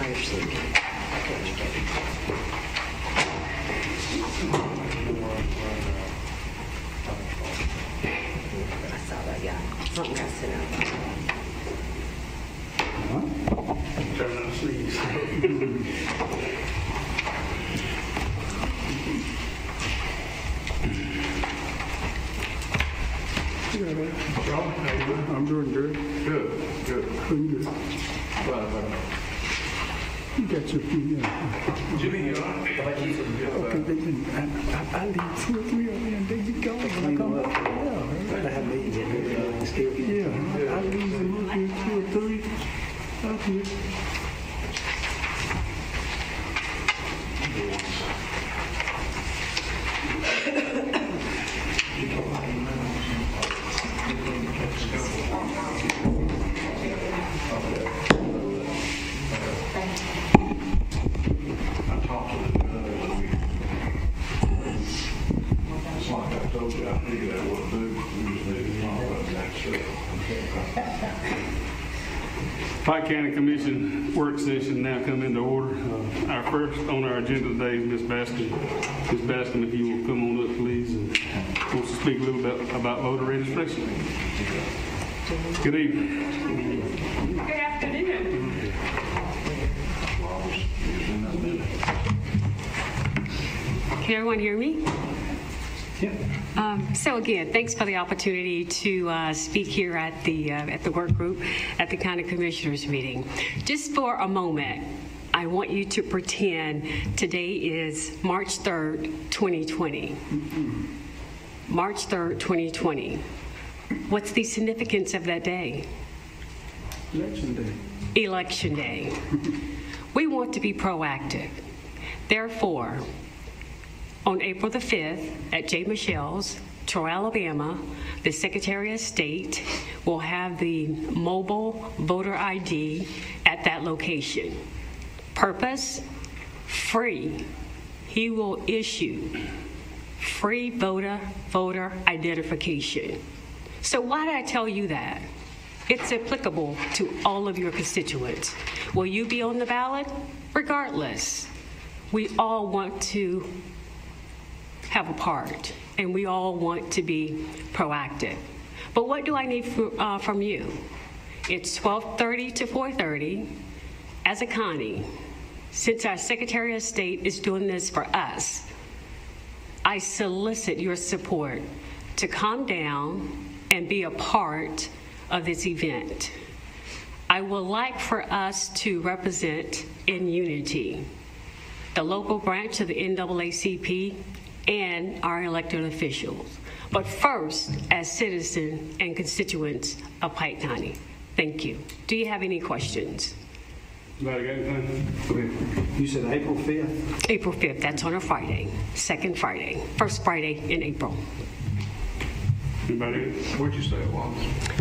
understand. I saw that, yeah. Something got sent out. Turn on the sleeves. I'm doing good. Good. Pretty good. You got your feet in. Jimmy, you all right? Okay, I leave 2 or 3 of them and they be gone when I come up. Yeah, I leave them up here 2 or 3 up here. Pike County Commission work session now come into order. Our first on our agenda today is Ms. Baskin. Ms. Baskin, if you will come on up, please, and wants to speak a little bit about voter registration. Good evening. Good afternoon. Can everyone hear me? So again, thanks for the opportunity to speak here at the work group at the County Commissioners meeting. Just for a moment, I want you to pretend today is March 3rd, 2020. March 3rd, 2020. What's the significance of that day? Election day. Election day. We want to be proactive. Therefore, on April the 5th at J. Michelle's, Troy, Alabama, the Secretary of State will have the mobile voter ID at that location. Purpose? Free. He will issue free voter identification. So why did I tell you that? It's applicable to all of your constituents. Will you be on the ballot? Regardless. We all want to have a part, and we all want to be proactive. But what do I need from you? It's 12:30 to 4:30. As a county, since our Secretary of State is doing this for us, I solicit your support to calm down and be a part of this event. I would like for us to represent in unity the local branch of the NAACP and our elected officials, but first as citizens and constituents of Pike County. Thank you. Do you have any questions? Anybody got anything? You said April 5th? April 5th, that's on a Friday, second Friday, first Friday in April. Anybody? Where'd you say it was?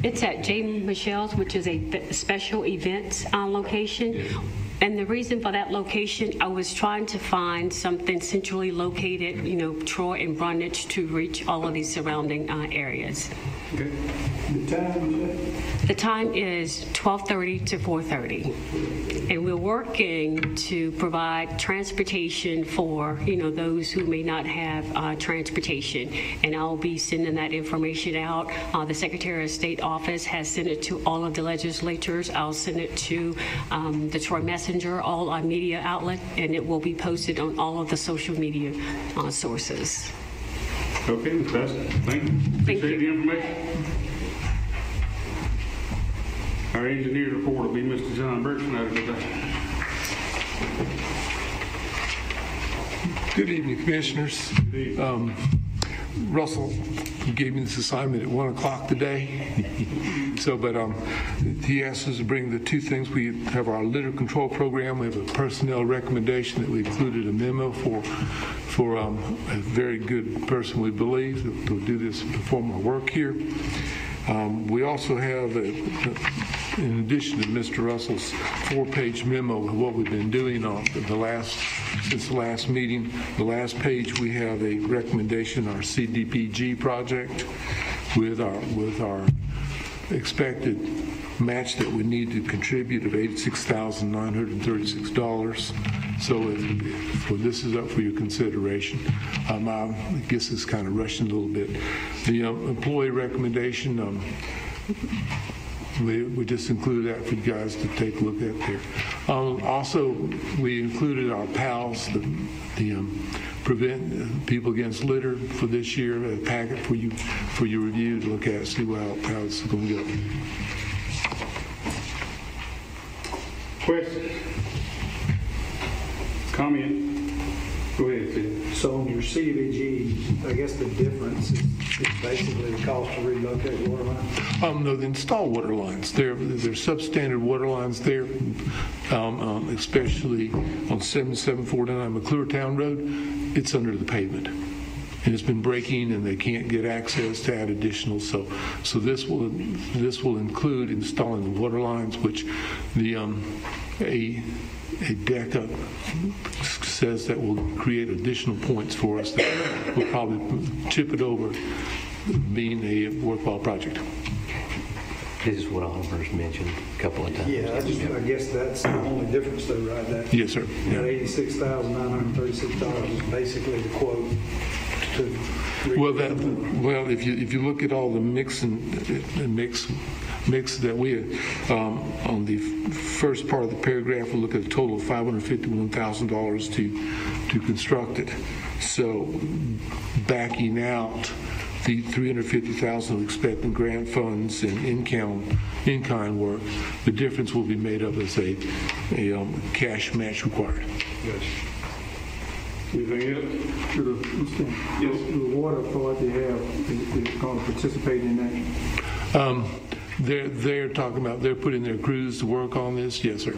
It's at J. Michelle's, which is a special events location. Yeah. And the reason for that location, I was trying to find something centrally located, Troy and Brundage, to reach all of these surrounding areas. Okay. The time is The time is 12:30 to 4:30. And we're working to provide transportation for, those who may not have transportation. And I'll be sending that information out. The Secretary of State office has sent it to all of the legislatures. I'll send it to the Troy Messenger, all our media outlet, and it will be posted on all of the social media sources. Okay, Ms. Baskin, thank you. Appreciate the information. Our engineer's report will be Mr. John Birchsnyder today. Good evening, Commissioners. Good evening. Russell gave me this assignment at 1 o'clock today. But he asked us to bring the 2 things. We have our litter control program. We have a personnel recommendation that we included a memo for a very good person, we believe, to do this, perform our work here. We also have, in addition to Mr. Russell's 4-page memo of what we've been doing since the last meeting, the last page we have a recommendation, our CDPG project, with our expected match that we need to contribute of $86,936. So this is up for your consideration. I guess it's kind of rushing a little bit. The employee recommendation, we just included that for you guys to take a look at there. Also, we included our PALS, the Prevent People Against Litter for this year, a packet for you review to look at, see how it's going to go. Question? Comment? Go ahead, Phil. So on your CVG, I guess the difference is basically the cost to relocate water lines? No, the installed water lines. They're substandard water lines there, especially on 7749 McClurtown Road. It's under the pavement. And it's been breaking, and they can't get access to add additional. So this will include installing the water lines, which a DECA says that will create additional points for us that will probably chip it over being a worthwhile project. This is what Oliver's mentioned a couple of times. Yeah, I guess that's the only difference though, right? That, yes, sir. That $86,936 is basically the quote to... Well, if you look at all the mix that we on the first part of the paragraph, we'll look at a total of $551,000 to construct it. So backing out the $350,000 of expected grant funds and in-kind work, the difference will be made up as a cash match required. Yes. Anything else? Yes. The water authority is going to participate in that? They're talking about, they're putting their crews to work on this. Yes, sir.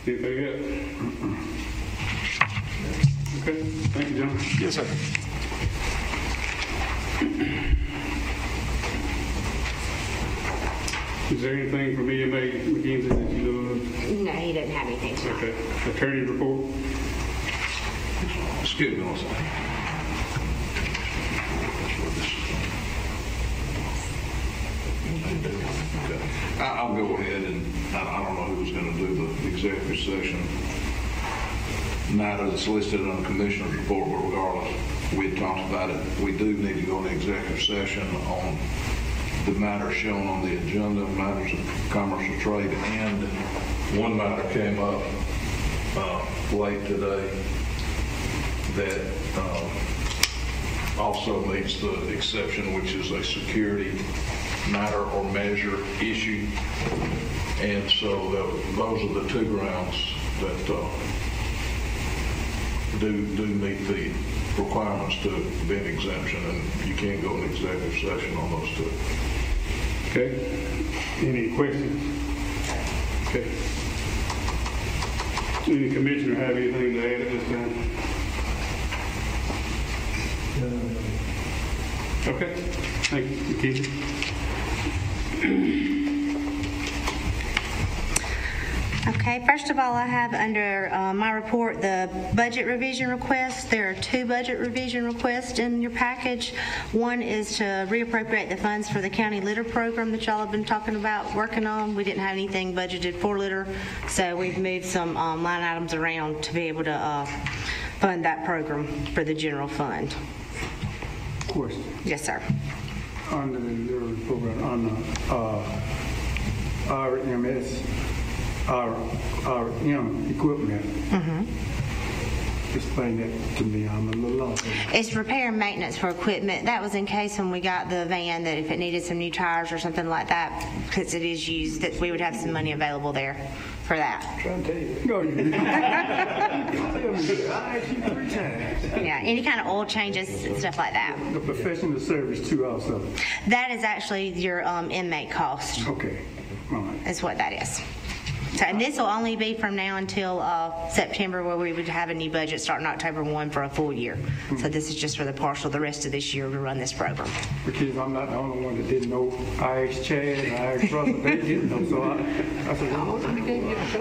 Anything else? Okay. Thank you, John. Yes, sir. Is there anything from EMA, McKenzie, that you know of? No, he didn't have anything tonight. Okay. Attorney report? Excuse me one second. I'll go ahead and I don't know who's going to do the executive session matter that's listed on the commissioner's report, but regardless, we had talked about it. We do need to go into executive session on the matter shown on the agenda, matters of commerce or trade, and one matter came up late today that also meets the exception, which is a security matter or measure issue. And so those are the two grounds that do meet the requirements to be an exemption, and you can't go into executive session on those two. Okay. Any questions? Okay. Any commissioner have anything to add at this time? Okay. Thank you, McKenzie. Okay, first of all, I have under my report the budget revision request. There are two budget revision requests in your package. One is to reappropriate the funds for the county litter program that y'all have been talking about working on. We didn't have anything budgeted for litter, so we've moved some line items around to be able to fund that program for the general fund. Question. Yes, sir. On the litter program, on the RMS, RM equipment. Explain that to me. I'm a little lost. It's repair and maintenance for equipment. That was in case when we got the van that if it needed some new tires or something like that, because it is used, that we would have some money available there for that. I'm trying to tell you. No, you didn't. I asked you 3 times. Yeah, any kind of oil changes and stuff like that. The professional service too also. That is actually your inmate cost, Okay. All right. is what that is. So, and this will only be from now until September, where we would have a new budget starting October 1 for a full year. So this is just for the partial, the rest of this year to run this program. Because I'm not the only one that didn't know. I asked Chad and I asked Russell, they didn't know. So I said,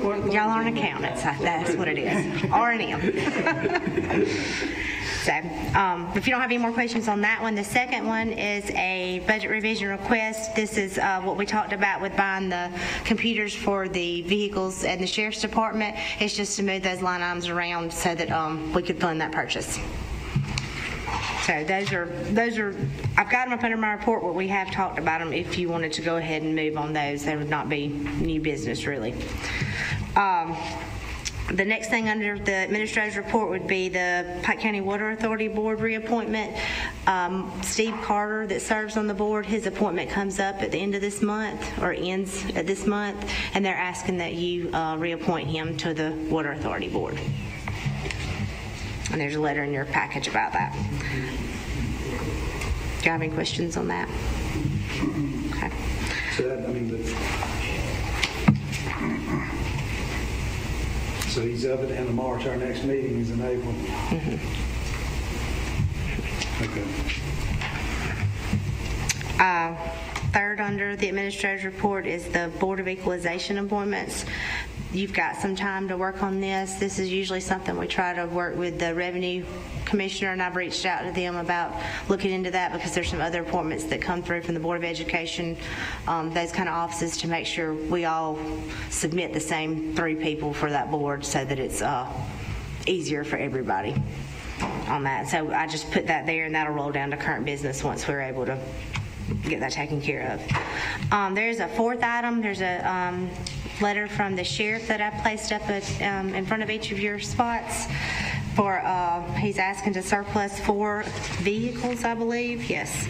well, what? Y'all aren't accountants. That's what it is. R&M. So if you don't have any more questions on that one, the second one is a budget revision request. This is what we talked about with buying the computers for the vehicles and the sheriff's department. It's just to move those line items around so that we could fund that purchase. So those are, I've got them up under my report where we have talked about them. If you wanted to go ahead and move on those, they would not be new business really. The next thing under the administrator's report would be the Pike County Water Authority Board reappointment. Steve Carter that serves on the board, his appointment comes up at the end of this month, or ends at this month, and they're asking that you reappoint him to the Water Authority Board. And there's a letter in your package about that. Do you have any questions on that? Okay. So that, so he's up at the end of March. Our next meeting is in April. Okay. Third under the administrator's report is the Board of Equalization appointments. You've got some time to work on this. This is usually something we try to work with the Revenue Commissioner, and I've reached out to them about looking into that because there's some other appointments that come through from the Board of Education, those kind of offices, to make sure we all submit the same 3 people for that board so that it's easier for everybody on that. So I just put that there, and that'll roll down to current business once we're able to get that taken care of. There's a fourth item. There's a letter from the sheriff that I placed up in front of each of your spots for, he's asking to surplus 4 vehicles, I believe. Yes.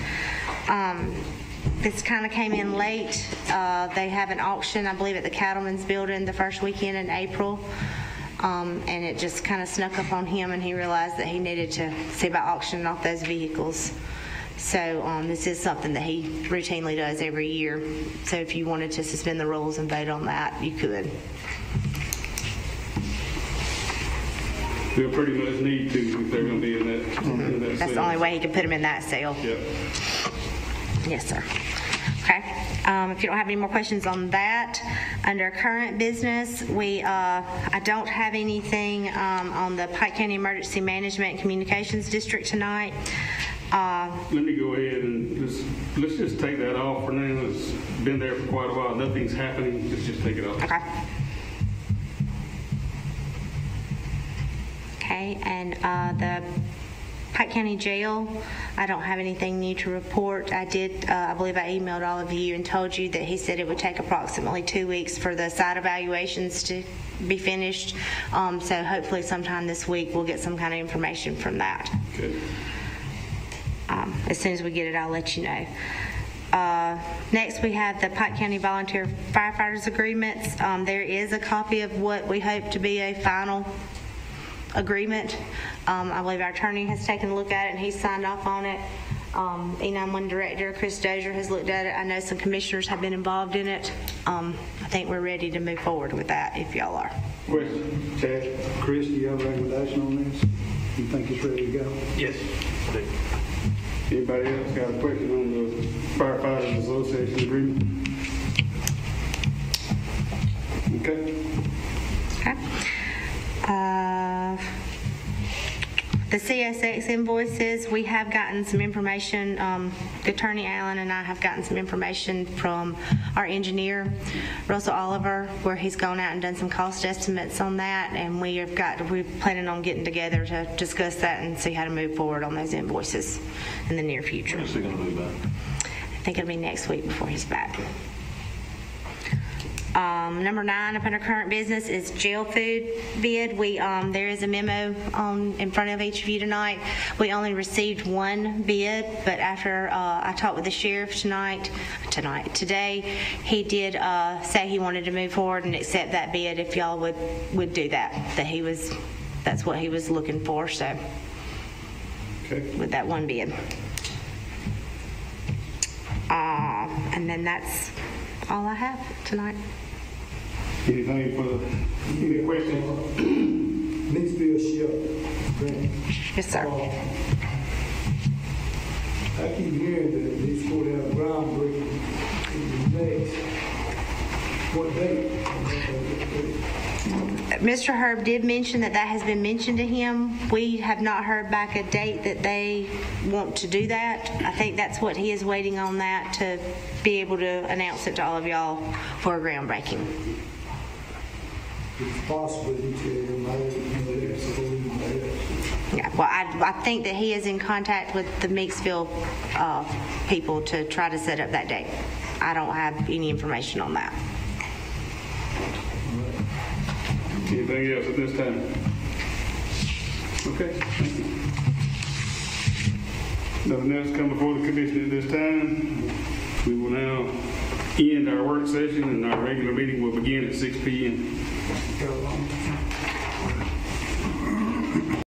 This kind of came in late. They have an auction, I believe, at the Cattleman's Building the first weekend in April. And it just kind of snuck up on him, and he realized that he needed to see about auctioning off those vehicles. So this is something that he routinely does every year. So if you wanted to suspend the rules and vote on that, you could. They'll pretty much need to if they're going to be in that That's sale. the only way he could put them in that sale. Yep. Yes, sir. Okay. If you don't have any more questions on that, under current business, I don't have anything on the Pike County Emergency Management and Communications District tonight. Let me go ahead and let's just take that off for now. It's been there for quite a while. Nothing's happening. Let's just take it off. Okay. Okay, and the Pike County Jail, I don't have anything new to report. I did, I believe I emailed all of you and told you that he said it would take approximately 2 weeks for the site evaluations to be finished. So hopefully sometime this week we'll get some kind of information from that. Okay. As soon as we get it, I'll let you know. Next, we have the Pike County Volunteer Firefighters Agreements. There is a copy of what we hope to be a final agreement. I believe our attorney has taken a look at it and he's signed off on it. E91 Director Chris Dozier has looked at it. I know some commissioners have been involved in it. I think we're ready to move forward with that if y'all are. Question, Chad? Chris, do you have a recommendation on this? You think it's ready to go? Yes. Anybody else got a question on the Firefighters Association agreement? Okay. Okay. The CSX invoices, we have gotten some information. Attorney Allen and I have gotten some information from our engineer, Russell Oliver, where he's gone out and done some cost estimates on that, and we're planning on getting together to discuss that and see how to move forward on those invoices in the near future. When's he going to be back? I think it'll be next week before he's back. Number 9 up under current business is jail food bid. There is a memo in front of each of you tonight. We only received 1 bid, but after I talked with the sheriff today, he did say he wanted to move forward and accept that bid if y'all would do that. That's what he was looking for. So, Okay. with that 1 bid, and then that's all I have tonight. Anything for any questions? Needs to be a ship. Yes, sir. I keep hearing that these supposed to have groundbreaking next. What date? Mr. Herb did mention that has been mentioned to him. We have not heard back a date that they want to do that. I think that's what he is waiting on, that to be able to announce it to all of y'all for a groundbreaking. Possibly until May, Yeah, well, I think that he is in contact with the Meeksville people to try to set up that date. I don't have any information on that. Anything else at this time? Okay, thank you. Nothing else come before the commission at this time. We will now end our work session, and our regular meeting will begin at 6 p.m.